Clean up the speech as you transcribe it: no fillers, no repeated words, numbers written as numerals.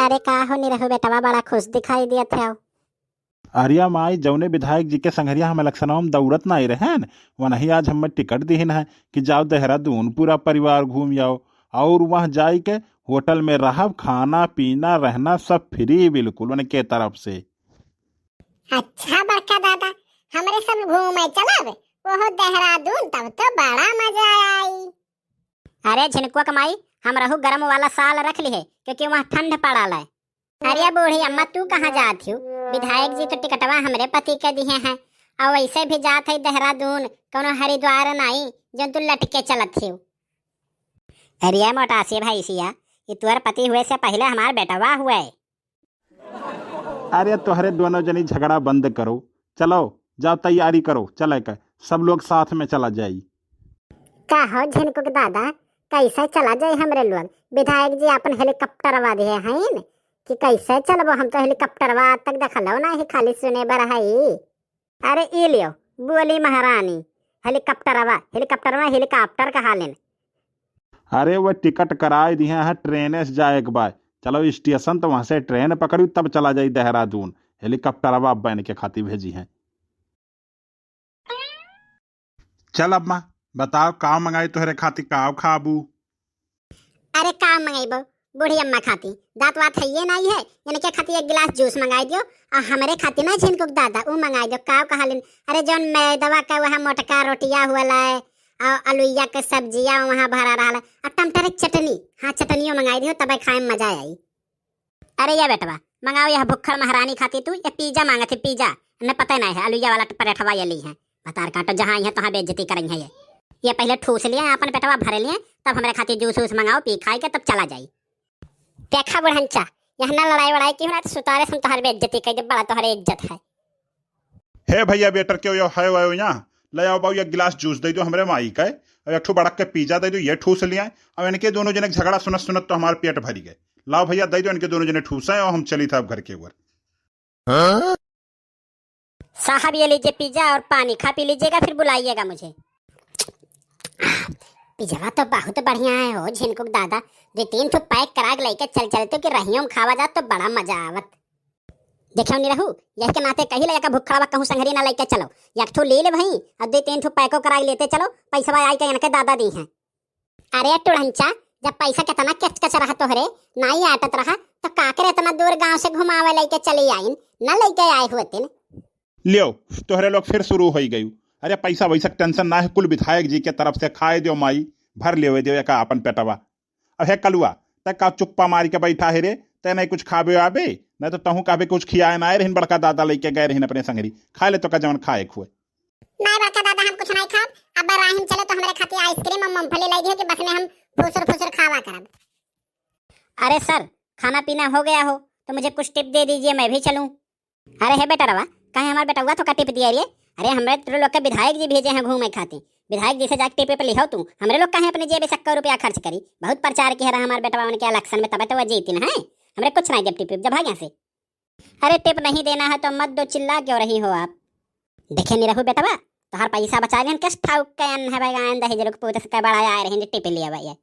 अरे का हो नहीं रहो बेटवा, बड़ा खुश दिखाई दिया थे। अरिया माई जौने विधायक जी के संघरिया हम इलेक्शनों में दौड़त नहीं रहे न, वही आज हमें टिकट दीन है कि जाओ देहरादून पूरा परिवार घूम जाओ और वहाँ जाई के होटल में रहब, खाना पीना रहना सब फ्री बिल्कुल उनके तरफ से। अच्छा बड़का दादा, हमरे सब घूमे चलब वो देहरादून, तब तो बड़ा मजा आई। अरे झिनकुआ कमाई, हम रहू गरम वाला साल रख ली है क्योंकि वहाँ ठंड पड़ल है। अरे बूढ़ी अम्मा तू कहाँ जाती हो? विधायक जी तो टिकटवा हमरे पति के दिए हैं और वैसे भी जात है देहरादून, कोनो हरिद्वार नहीं जो तू लटके चलत हो। अरे मोटासी भाई सिया, ये तुअर पति हुए से पहले हमार बेटवा हुआ है। अरे तोहरे दोनों जनी झगड़ा बंद करो, चलो जाओ तैयारी करो, चले के सब लोग साथ में चला जाई। का हो झिनकुक दादा, कैसे चला जाए हमरे लोग? विधायक जी अपन हेलीकॉप्टर दिए हैं कि कैसे चलबो? हम तो हेलीकॉप्टर तक देखलो ना, ही खाली सुने बर है। अरे ई लियो बोली महारानी, हेलीकॉप्टर कहा लेन। अरे वो टिकट कराए दिए हैं ट्रेन से जाए के बाद, चलो स्टेशन तो वहां से ट्रेन पकड़ी तब चला जाई देहरादून। हेलीकॉप्टर बन के खातिर भेजी हैं। चल अब माँ बताओ का मंगाई तोहरे खातिर, का खाबू? अरे का मंगाइबो बूढ़ी अम्मा खाती, दांत वात है ये नहीं है, इनके खातिर एक गिलास जूस मंगाई दियो और हमरे खातिर ना झिनकुक दादा वो मंगाई दो। का कहा लेन? अरे जौन मैदवा का वहाँ मोटका रोटिया हुआ है और अलुइया के सब्जियां वहाँ भरा रहा है और टमाटर की चटनी, हाँ चटनियों मंगाई दियो तब खाए में मजा आई। अरे ये बेटवा मंगाओ यह भुक्खड़ महारानी खाती, तू ये पिज्जा मांगा थी, पिज्जा न पता नहीं है अलुइया वाला पराठवा ये ली है, बतार काटो जहाँ है तहाँ बेइज्जती करें है। ये पहले ठूस लिए अपन पेटवा भरे लिए तब हमारे खातिर जूस वूस मंगाओ, पी खाई के तब चला जाई। देखा बुढ़ंचा, यहाँ ना लड़ाई वड़ाई की हो, सुतारे से तुम्हारी बेइज्जती कर दे, बड़ा तुम्हारी इज्जत है। हे भैया बेटर क्यों यो है वो यहाँ ले आओ, बाबू एक गिलास जूस दे दो हमरे माई का, और एक ठो बड़क के पिज्जा दे दो, ये ठूस लिया। अब इनके दोनों जने झगड़ा सुनत सुनत तो हमारे पेट भरी गए। लाओ भैया दे दो इनके दोनों जने ठूसा और हम चली था अब घर के ऊपर। साहब ये लीजिए पिज्जा और पानी, खा पी लीजिएगा फिर बुलाइएगा मुझे। पिज्जा तो बहुत बढ़िया है हो झिनकुक दादा, 2-3 ठो पैक करा के लेके चल चलते कि रहियों में खावा जा तो बड़ा मजा आवत। देखो नहीं रहू यह के नाते कही लगा भुखड़ा कहूँ संघरी ना लेके चलो, एक ठो ले ले भाई और 2-3 ठो पैको करा के लेते चलो, पैसा आई के इनके दादा दी हैं। अरे टुढ़ंचा, जब पैसा कितना कच कच रहा तोहरे नहीं आटत रहा तो काकर इतना दूर गांव से घुमावे लेके चली आईन, न लेके आए हुए तीन। लियो तोहरे लोग फिर शुरू हो गई। अरे पैसा वैसा टेंशन ना है, कुल विधायक जी के तरफ से खाए दो माई, भर ले दो का अपन पेटवा। अब है कलुआ तक का चुप्पा मारी के बैठा है रे, तय नहीं कुछ खाबे आबे, नहीं तो तहू काबे कुछ खियाए ना रही, बड़का दादा लेके गए रही अपने संगरी, खा ले तो का जवन खाए खुए। नहीं बड़का दादा हम कुछ नहीं खाब, अब राहिन चले तो हमारे खातिर आइसक्रीम और मूंगफली लाई दियो कि बखने हम फुसर खावा करब। अरे सर खाना पीना हो गया हो तो मुझे कुछ टिप दे दीजिए, मैं भी चलूं। अरे है बेटा रवा, कहीं हमारा बेटा हुआ तो का टिप दिया रे? अरे हमारे तो लोग के विधायक जी भेजे हैं घूमे खातिर, विधायक जी से जाके टिप पे लिखो तू, हमारे लोग कहीं अपने जेब 100 रुपया खर्च करी, बहुत प्रचार किया रहा हमारे बेटा उनके इलेक्शन में, तब तो वह जीती ना है, हमारे कुछ नहीं जब टिप जब भाग यहाँ से। अरे टिप नहीं देना है तो मत दो, चिल्ला क्यों रही हो आप? देखे नहीं रहू बेटा तो हर पैसा बचा लें, किस ठाउक के अन्न है भाई, आंदा है जो लोग पोते से बड़ा आए रहे टिप लिया भाई।